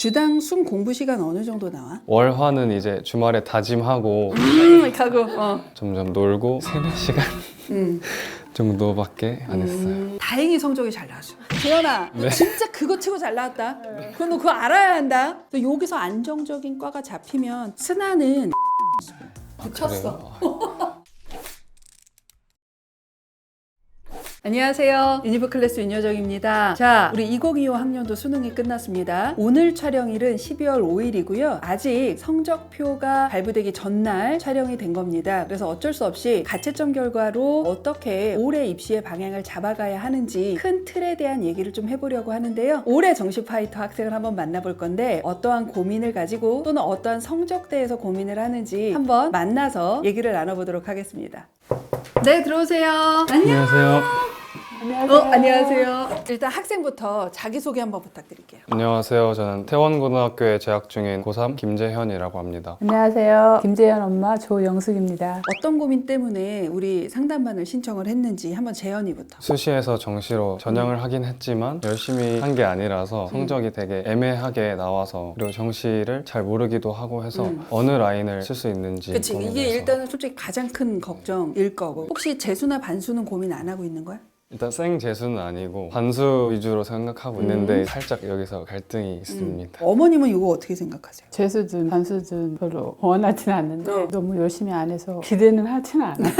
주당 순 공부 시간 어느 정도 나와? 월화는 이제 주말에 다짐하고 가고 점점 놀고 3-4시간 정도밖에 안 했어요. 다행히 성적이 잘 나왔어. 재현아, 너 진짜 그거 치고 잘 나왔다. 그럼 너 그거 알아야 한다. 너 여기서 안정적인 과가 잡히면 스나는 붙였어. 안녕하세요. 유니브 클래스 윤여정입니다. 자, 우리 2025 학년도 수능이 끝났습니다. 오늘 촬영일은 12월 5일이고요. 아직 성적표가 발부되기 전날 촬영이 된 겁니다. 그래서 어쩔 수 없이 가채점 결과로 어떻게 올해 입시의 방향을 잡아가야 하는지 큰 틀에 대한 얘기를 좀 해보려고 하는데요. 올해 정시 파이터 학생을 한번 만나볼 건데 어떠한 고민을 가지고 또는 어떠한 성적대에서 고민을 하는지 한번 만나서 얘기를 나눠보도록 하겠습니다. 네, 들어오세요. 안녕하세요. 안녕하세요. 일단 학생부터 자기소개 한번 부탁드릴게요. 안녕하세요. 저는 태원고등학교에 재학 중인 고3 김재현이라고 합니다. 안녕하세요. 김재현 엄마 조영숙입니다. 어떤 고민 때문에 우리 상담반을 신청을 했는지 한번 재현이부터. 수시에서 정시로 전형을 하긴 했지만 열심히 한 게 아니라서 성적이 되게 애매하게 나와서 그리고 정시를 잘 모르기도 하고 해서 어느 라인을 쓸 수 있는지 그치, 이게 고민돼서. 일단은 솔직히 가장 큰 걱정일 거고. 혹시 재수나 반수는 고민 안 하고 있는 거야? 일단 생재수는 아니고 반수 위주로 생각하고 있는데 살짝 여기서 갈등이 있습니다. 어머님은 이거 어떻게 생각하세요? 재수준, 반수준 별로 원하지는 않는데 너무 열심히 안 해서 기대는 하지는 않아요.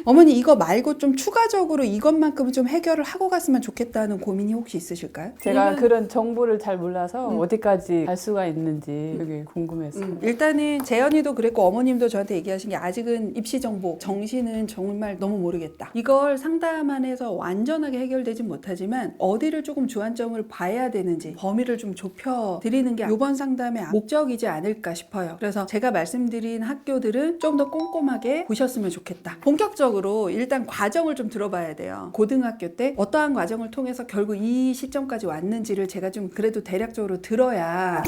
어머니 이거 말고 좀 추가적으로 이것만큼은 좀 해결을 하고 갔으면 좋겠다는 고민이 혹시 있으실까요? 제가 그런 정보를 잘 몰라서 어디까지 갈 수가 있는지 그게 궁금했어요. 일단은 재현이도 그랬고 어머님도 저한테 얘기하신 게 아직은 입시 정보, 정시는 정말 너무 모르겠다. 이걸 상담안에서 완전하게 해결되진 못하지만 어디를 조금 주안점을 봐야 되는지 범위를 좀 좁혀 드리는 게 이번 상담의 목적이지 않을까 싶어요. 그래서 제가 말씀드린 학교들은 좀 더 꼼꼼하게 보셨으면 좋겠다. 본격적으로 일단 과정을 좀 들어봐야 돼요. 고등학교 때 어떠한 과정을 통해서 결국 이 시점까지 왔는지를 제가 좀 그래도 대략적으로 들어야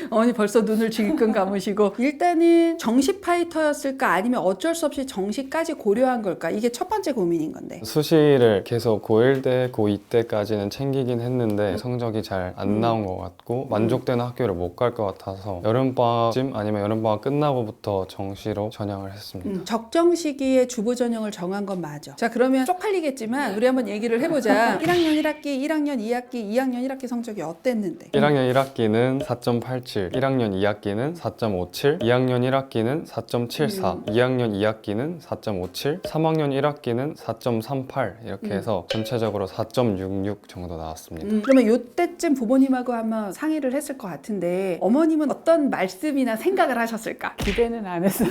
어머니 벌써 눈을 질끈 감으시고 일단은 정시 파이터였을까 아니면 어쩔 수 없이 정시까지 고려한 걸까 이게 첫 번째 고민인 건데 수시를 계속 고1 때, 고2 때까지는 챙기긴 했는데 성적이 잘 안 나온 것 같고 만족되는 학교를 못 갈 것 같아서 여름방학쯤 아니면 여름방학 끝나고부터 정시로 전향을 했습니다. 적정 시기에 주보 전형을 정한 건 맞아. 자, 그러면 쪽팔리겠지만 우리 한번 얘기를 해보자. 1학년 1학기, 1학년 2학기, 2학년 1학기 성적이 어땠는데? 1학년 1학기는 4.87, 1학년 2학기는 4.57, 2학년 1학기는 4.74, 2학년 2학기는 4.57, 3학년 1학기는 4.38 이렇게 해서 전체적으로 4.66 정도 나왔습니다. 그러면 이때쯤 부모님하고 아마 상의를 했을 것 같은데 어머님은 어떤 말씀이나 생각을 하셨을까? 기대는 안 했어요.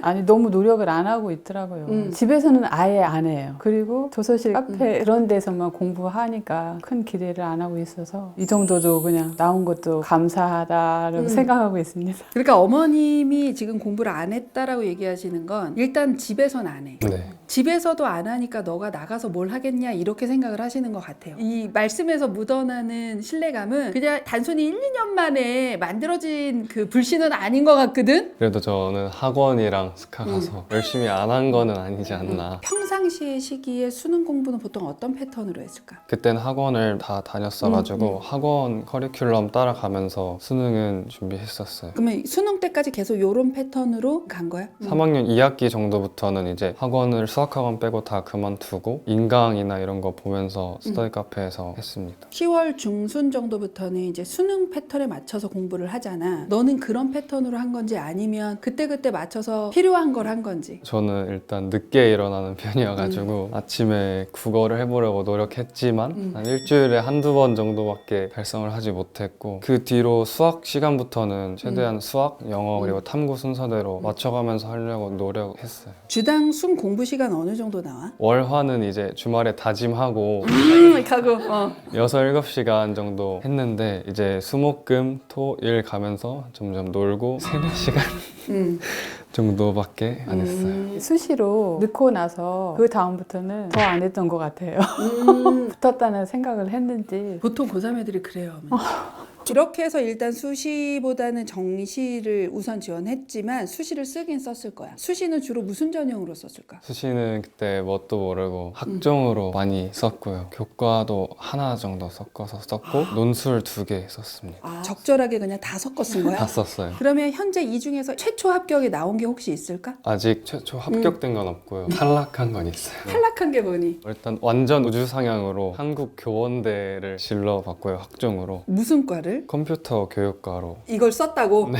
아니 너무 노력을 안 하고 있더라고요. 집에서는 아예 안 해요. 그리고 도서실, 카페 그런 데서만 공부하니까 큰 기대를 안 하고 있어서 이 정도도 그냥 나온 것도 감사하다라고 생각하고 있습니다. 그러니까 어머님이 지금 공부를 안 했다라고 얘기하시는 건 일단 집에서는 안 해. 네. 집에서도 안 하니까 너가 나가서 뭘 하겠냐 이렇게 생각을 하시는 것 같아요. 이 말씀에서 묻어나는 신뢰감은 그냥 단순히 1, 2년 만에 만들어진 그 불신은 아닌 것 같거든? 그래도 저는 학원이랑 스카 가서 열심히 안 한 거는 아니지 않나. 평상시의 시기에 수능 공부는 보통 어떤 패턴으로 했을까? 그때는 학원을 다 다녔어가지고 학원 커리큘럼 따라가면서 수능은 준비했었어요. 그러면 수능 때까지 계속 이런 패턴으로 간 거야? 3학년 2학기 정도부터는 이제 학원을 수학학원 빼고 다 그만두고 인강이나 이런 거 보면서 스터디 카페에서 했습니다. 10월 중순 정도부터는 이제 수능 패턴에 맞춰서 공부를 하잖아. 너는 그런 패턴으로 한 건지 아니면 그때그때 맞춰서 필요한 걸 한 건지? 저는 일단 늦게 일어나는 편이어가지고 아침에 국어를 해보려고 노력했지만 한 일주일에 한두 번 정도밖에 달성을 하지 못했고 그 뒤로 수학 시간부터는 최대한 수학, 영어 그리고 탐구 순서대로 맞춰가면서 하려고 노력했어요. 주당 순 공부 시간 어느 정도 나와? 월화는 이제 주말에 다짐하고 가고 6-7시간 정도 했는데 이제 수목금 토 일 가면서 점점 놀고 3-4시간 정도밖에 안 했어요. 수시로 넣고 나서 그 다음부터는 더 안 했던 것 같아요. 붙었다는 생각을 했는지 보통 고3 애들이 그래요. 어머니. 이렇게 해서 일단 수시보다는 정시를 우선 지원했지만 수시를 쓰긴 썼을 거야. 수시는 주로 무슨 전형으로 썼을까? 수시는 그때 뭣도 모르고 학종으로 많이 썼고요. 교과도 하나 정도 섞어서 썼고 논술 2개 썼습니다. 적절하게 그냥 다 섞어 쓴 거야? 다 썼어요. 그러면 현재 이 중에서 최초 합격이 나온 게 혹시 있을까? 아직 최초 합격된 건 없고요. 탈락한 건 있어요. 탈락한 게 뭐니? 일단 완전 우주 상향으로 한국 교원대를 질러봤고요. 학종으로. 무슨 과를? 컴퓨터 교육과로. 이걸 썼다고? 네.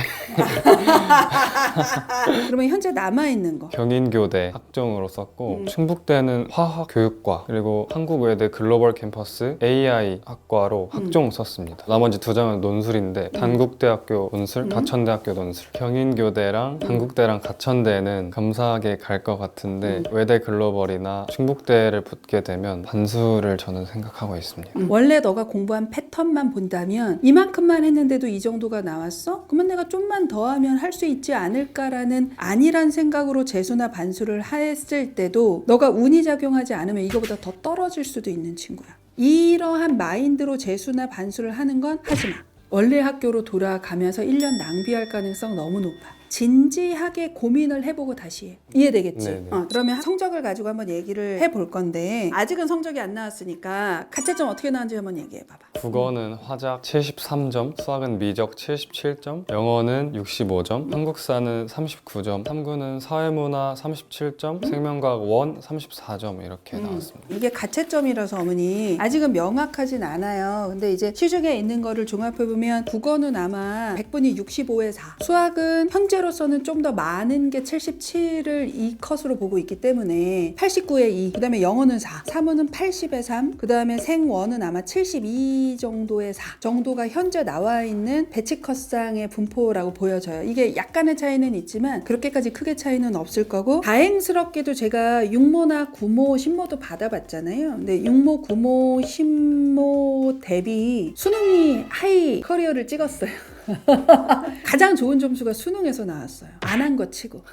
그러면 현재 남아있는 거? 경인교대 학종으로 썼고 충북대는 화학교육과 그리고 한국외대 글로벌 캠퍼스 AI 학과로 학종 썼습니다. 나머지 2장은 논술인데 단국대학교 논술, 가천대학교 논술. 경인교대랑 단국대랑 가천대는 감사하게 갈 것 같은데 외대 글로벌이나 충북대를 붙게 되면 반수를 저는 생각하고 있습니다. 원래 너가 공부한 패턴만 본다면 이만큼만 했는데도 이 정도가 나왔어? 그러면 내가 좀만 더 하면 할 수 있지 않을까라는 아니란 생각으로 재수나 반수를 했을 때도 너가 운이 작용하지 않으면 이거보다 더 떨어질 수도 있는 친구야. 이러한 마인드로 재수나 반수를 하는 건 하지 마. 원래 학교로 돌아가면서 1년 낭비할 가능성 너무 높아. 진지하게 고민을 해보고 다시 해. 이해되겠지? 네네. 그러면 성적을 가지고 한번 얘기를 해볼 건데 아직은 성적이 안 나왔으니까 가채점 어떻게 나왔는지 한번 얘기해 봐봐. 국어는 화작 73점, 수학은 미적 77점, 영어는 65점, 한국사는 39점, 탐구는 사회문화 37점, 생명과학 1 34점 이렇게 나왔습니다. 이게 가채점이라서 어머니 아직은 명확하진 않아요. 근데 이제 시중에 있는 거를 종합해보면 국어는 아마 100분이 65에 4, 수학은 현재로서는 좀 더 많은 게 77을 이 컷으로 보고 있기 때문에 89에 2, 그 다음에 영어는 4, 사문은 80에 3, 그 다음에 생원은 아마 72 정도의 4 정도가 현재 나와 있는 배치 컷상의 분포라고 보여져요. 이게 약간의 차이는 있지만 그렇게까지 크게 차이는 없을 거고, 다행스럽게도 제가 육모나 구모, 신모도 받아봤잖아요. 근데 육모, 구모, 신모 대비 수능이 하이 커리어를 찍었어요. 가장 좋은 점수가 수능에서 나왔어요. 안 한 거 치고.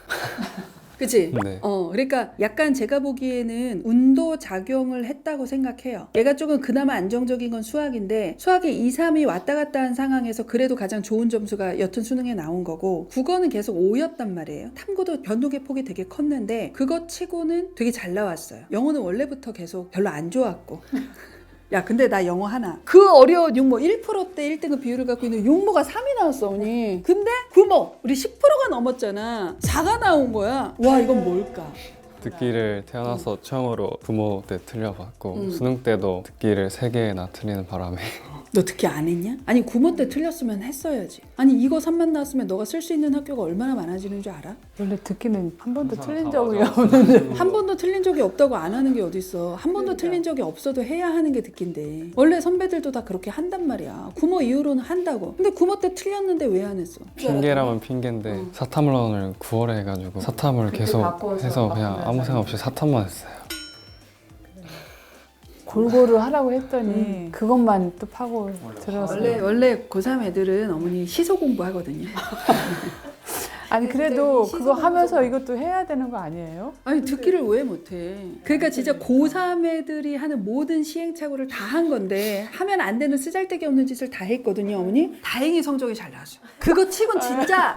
그치? 네. 그러니까 약간 제가 보기에는 운도 작용을 했다고 생각해요. 얘가 조금 그나마 안정적인 건 수학인데 수학이 2, 3이 왔다 갔다 한 상황에서 그래도 가장 좋은 점수가 여튼 수능에 나온 거고, 국어는 계속 5였단 말이에요. 탐구도 변동의 폭이 되게 컸는데 그거 치고는 되게 잘 나왔어요. 영어는 원래부터 계속 별로 안 좋았고. 야, 근데 나 영어 하나. 그 어려운 육모 1%대 1등급 비율을 갖고 있는 육모가 3이 나왔어, 언니. 근데 구모 우리 10%가 넘었잖아. 4가 나온 거야. 와, 이건 뭘까? 듣기를 태어나서 처음으로 부모 때 틀려봤고 수능 때도 듣기를 3개나 틀리는 바람에 너 듣기 안 했냐? 아니 구모 때 틀렸으면 했어야지. 아니 이거 3만 나왔으면 너가 쓸 수 있는 학교가 얼마나 많아지는 줄 알아? 원래 듣기는 한 번도 항상 틀린 다 적이 맞아. 없는데 한 번도 틀린 적이 없다고 안 하는 게 어딨어. 한 번도 틀린 적이 없어도 해야 하는 게 듣기인데 원래 선배들도 다 그렇게 한단 말이야. 구모 이후로는 한다고. 근데 구모 때 틀렸는데 왜 안 했어? 핑계라면 핑계인데 사탐론을 9월에 해가지고 사탐을 계속 바꿔서 해서 그냥 아무 생각 없이 사탐만 했어요. 골고루 하라고 했더니 그것만 또 파고 들어서 원래 고3 애들은 어머니 시소 공부하거든요. 아니 그래도 그거 하면서 이것도 해야 되는 거 아니에요? 아니 듣기를 왜 못해? 그러니까 진짜 고3 애들이 하는 모든 시행착오를 다 한 건데 하면 안 되는 쓰잘데기 없는 짓을 다 했거든요, 어머니. 다행히 성적이 잘 나왔어. 그거 치곤 진짜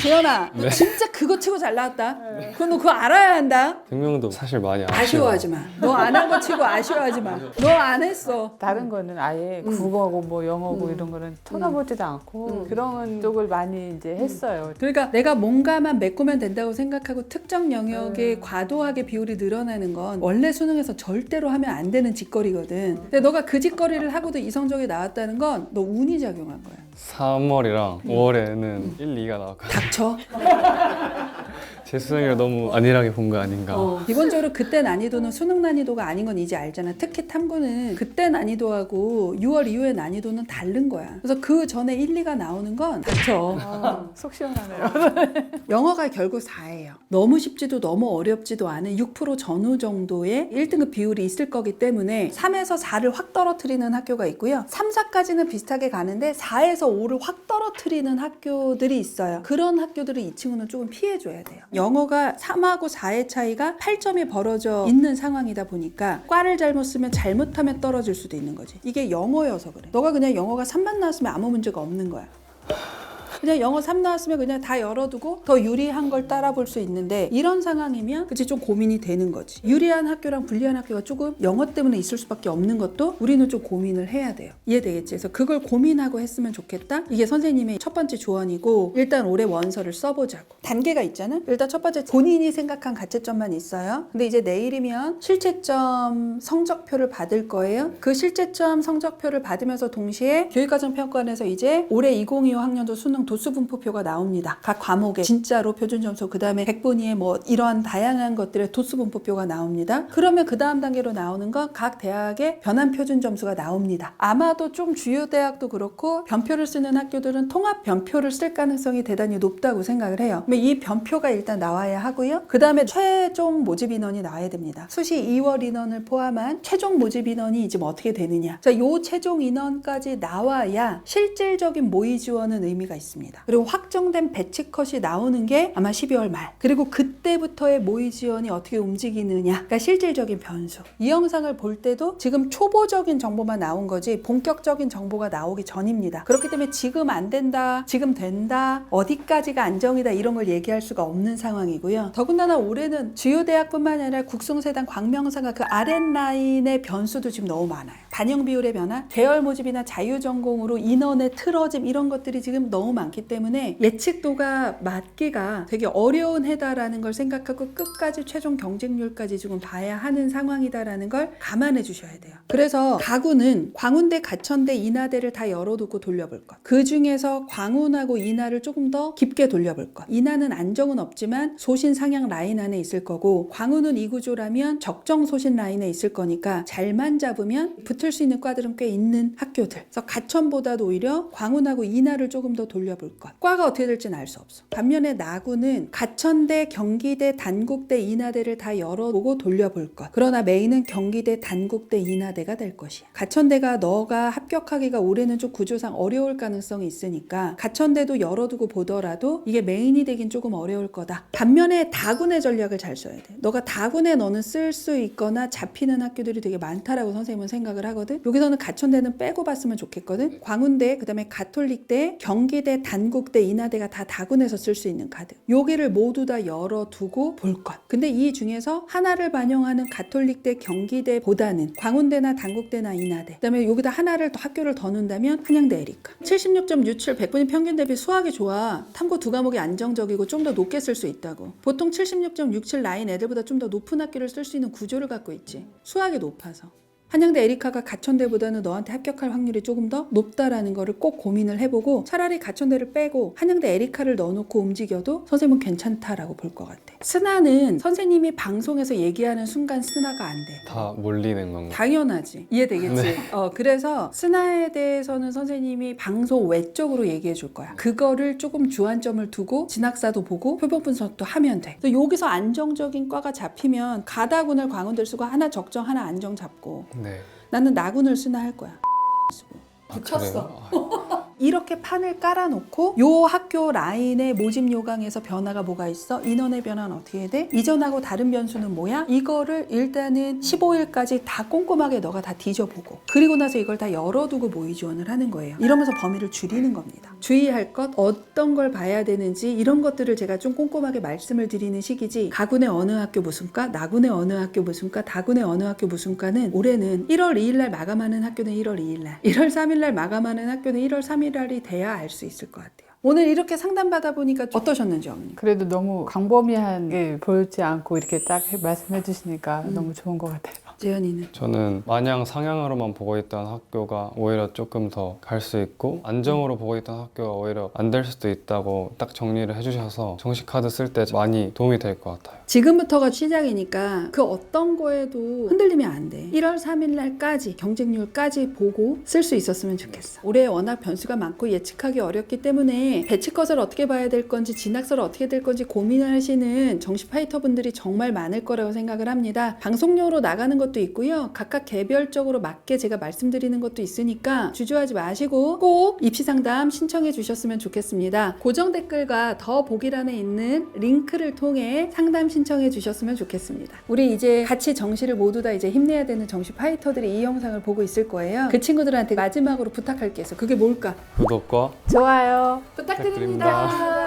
재현아, 너 진짜 그거 치고 잘 나왔다. 그건 너 그거 알아야 한다. 생명도 사실 많이 아쉬워하지 마. 너 안 한 거 치고 아쉬워하지 마. 너 안 했어. 다른 거는 아예 국어고 뭐 영어고 이런 거는 쳐다보지도 않고 그런 쪽을 많이 이제 했어요. 그러니까 내가 뭔가만 메꾸면 된다고 생각하고 특정 영역에 과도하게 비율이 늘어나는 건 원래 수능에서 절대로 하면 안 되는 짓거리거든. 근데 너가 그 짓거리를 하고도 이 성적이 나왔다는 건 너 운이 작용한 거야. 3월이랑 5월에는 1, 2가 나왔거든요. 닥쳐. 제 수능을 너무 안일하게 본 거 아닌가. 기본적으로 그때 난이도는 수능 난이도가 아닌 건 이제 알잖아. 특히 탐구는 그때 난이도하고 6월 이후의 난이도는 다른 거야. 그래서 그 전에 1, 2가 나오는 건 닥쳐. 속 시원하네요. 영어가 결국 4예요. 너무 쉽지도 너무 어렵지도 않은 6% 전후 정도의 1등급 비율이 있을 거기 때문에 3에서 4를 확 떨어뜨리는 학교가 있고요. 3, 4까지는 비슷하게 가는데 4에서 5를 확 떨어뜨리는 학교들이 있어요. 그런 학교들은 이 친구는 조금 피해줘야 돼요. 영어가 3하고 4의 차이가 8점이 벌어져 있는 상황이다 보니까 과를 잘못 쓰면 잘못하면 떨어질 수도 있는 거지. 이게 영어여서 그래. 너가 그냥 영어가 3만 나왔으면 아무 문제가 없는 거야. 그냥 영어 3 나왔으면 그냥 다 열어두고 더 유리한 걸 따라 볼 수 있는데, 이런 상황이면 그치 좀 고민이 되는 거지. 유리한 학교랑 불리한 학교가 조금 영어 때문에 있을 수밖에 없는 것도 우리는 좀 고민을 해야 돼요. 이해되겠지? 그래서 그걸 고민하고 했으면 좋겠다. 이게 선생님의 첫 번째 조언이고, 일단 올해 원서를 써보자고. 단계가 있잖아. 일단 첫 번째 본인이 생각한 가채점만 있어요. 근데 이제 내일이면 실채점 성적표를 받을 거예요. 그 실채점 성적표를 받으면서 동시에 교육과정평가원에서 이제 올해 2025 학년도 수능 도수분포표가 나옵니다. 각 과목에 진짜로 표준점수, 그 다음에 100분위에 뭐 이러한 다양한 것들의 도수분포표가 나옵니다. 그러면 그 다음 단계로 나오는 건 각 대학의 변환 표준점수가 나옵니다. 아마도 좀 주요 대학도 그렇고 변표를 쓰는 학교들은 통합 변표를 쓸 가능성이 대단히 높다고 생각을 해요. 이 변표가 일단 나와야 하고요. 그 다음에 최종 모집 인원이 나와야 됩니다. 수시 2월 인원을 포함한 최종 모집 인원이 지금 어떻게 되느냐. 자, 요 최종 인원까지 나와야 실질적인 모의 지원은 의미가 있습니다. 그리고 확정된 배치컷이 나오는 게 아마 12월 말. 그리고 그때부터의 모의 지원이 어떻게 움직이느냐가 실질적인 변수. 이 영상을 볼 때도 지금 초보적인 정보만 나온 거지 본격적인 정보가 나오기 전입니다. 그렇기 때문에 지금 안 된다, 지금 된다, 어디까지가 안정이다 이런 걸 얘기할 수가 없는 상황이고요. 더군다나 올해는 주요 대학뿐만 아니라 국송세단, 광명사가 그 아랫라인의 변수도 지금 너무 많아요. 반영 비율의 변화, 대열 모집이나 자유전공으로 인원의 틀어짐 이런 것들이 지금 너무 많기 때문에 예측도가 맞기가 되게 어려운 해다라는 걸 생각하고 끝까지 최종 경쟁률까지 지금 봐야 하는 상황이다라는 걸 감안해 주셔야 돼요. 그래서 가구는 광운대, 가천대, 인하대를 다 열어두고 돌려볼 것. 그 중에서 광운하고 인하를 조금 더 깊게 돌려볼 것. 인하는 안정은 없지만 소신 상향 라인 안에 있을 거고, 광운은 이 구조라면 적정 소신 라인에 있을 거니까 잘만 잡으면 붙을 수 있는 과들은 꽤 있는 학교들. 그래서 가천보다도 오히려 광운하고 인하를 조금 더 돌려볼 것. 과가 어떻게 될지는 알 수 없어. 반면에 나구는 가천대, 경기대, 단국대, 인하대를 다 열어보고 돌려볼 것. 그러나 메인은 경기대, 단국대, 인하대가 될 것이야. 가천대가 너가 합격하기가 올해는 좀 구조상 어려울 가능성이 있으니까 가천대도 열어두고 보더라도 이게 메인이 되긴 조금 어려울 거다. 반면에 다군의 전략을 잘 써야 돼. 너가 다군에 너는 쓸 수 있거나 잡히는 학교들이 되게 많다라고 선생님은 생각을 하거든. 여기서는 가천대는 빼고 봤으면 좋겠거든. 광운대, 그 다음에 가톨릭대, 경기대, 단국대, 인하대가 다 다군에서 쓸 수 있는 카드. 여기를 모두 다 열어두고 볼 것. 근데 이 중에서 하나를 반영하는 가톨릭대, 경기대보다는 광운대나 단국대나 인하대, 그 다음에 여기다 하나를 더 학교를 더 넣는다면 한양대 에리카. 76.67 100분위 평균 대비 수학이 좋아. 탐구 두 과목이 안정적이고 좀 더 높게 쓸 수 있다고. 보통 76.67 라인 애들보다 좀 더 높은 학교를 쓸 수 있는 구조를 갖고 있지. 수학이 높아서. 한양대 에리카가 가천대보다는 너한테 합격할 확률이 조금 더 높다라는 거를 꼭 고민을 해보고, 차라리 가천대를 빼고 한양대 에리카를 넣어놓고 움직여도 선생님은 괜찮다라고 볼 것 같아. 스나는 선생님이 방송에서 얘기하는 순간 스나가 안 돼. 다 몰리는 건가? 당연하지. 이해되겠지? 네. 그래서 스나에 대해서는 선생님이 방송 외적으로 얘기해 줄 거야. 그거를 조금 주안점을 두고 진학사도 보고 표본 분석도 하면 돼. 그래서 여기서 안정적인 과가 잡히면 가다군을 광운대를 쓰고 하나 적정 하나 안정 잡고, 네. 나는 나군을 쓰나 할 거야. 아, 붙였어. 그래요? 이렇게 판을 깔아놓고 요 학교 라인의 모집 요강에서 변화가 뭐가 있어? 인원의 변화는 어떻게 돼? 이전하고 다른 변수는 뭐야? 이거를 일단은 15일까지 다 꼼꼼하게 너가 다 뒤져보고, 그리고 나서 이걸 다 열어두고 모의 지원을 하는 거예요. 이러면서 범위를 줄이는 겁니다. 주의할 것, 어떤 걸 봐야 되는지 이런 것들을 제가 좀 꼼꼼하게 말씀을 드리는 시기지, 가군의 어느 학교 무슨 과, 나군의 어느 학교 무슨 과, 다군의 어느 학교 무슨 과는 올해는 1월 2일날 마감하는 학교는 1월 2일날, 1월 3일날 마감하는 학교는 1월 3일날이 돼야 알 수 있을 것 같아요. 오늘 이렇게 상담받아 보니까 어떠셨는지 어머니? 그래도 너무 광범위한 게 보이지 않고 이렇게 딱 말씀해 주시니까 너무 좋은 것 같아요. 재현이는? 저는 마냥 상향으로만 보고 있던 학교가 오히려 조금 더 갈 수 있고, 안정으로 보고 있던 학교가 오히려 안 될 수도 있다고 딱 정리를 해주셔서 정시 카드 쓸 때 많이 도움이 될 것 같아요. 지금부터가 시작이니까 그 어떤 거에도 흔들리면 안 돼. 1월 3일 날까지 경쟁률까지 보고 쓸 수 있었으면 좋겠어. 올해 워낙 변수가 많고 예측하기 어렵기 때문에 배치컷을 어떻게 봐야 될 건지, 진학서를 어떻게 될 건지 고민하시는 정시 파이터 분들이 정말 많을 거라고 생각을 합니다. 방송용으로 나가는 것도 것도 있고요. 각각 개별적으로 맞게 제가 말씀드리는 것도 있으니까 주저하지 마시고 꼭 입시 상담 신청해 주셨으면 좋겠습니다. 고정 댓글과 더 보기란에 있는 링크를 통해 상담 신청해 주셨으면 좋겠습니다. 우리 이제 같이 정시를 모두 다 이제 힘내야 되는 정시 파이터들이 이 영상을 보고 있을 거예요. 그 친구들한테 마지막으로 부탁할 게 있어. 그게 뭘까? 구독과 좋아요. 부탁드립니다.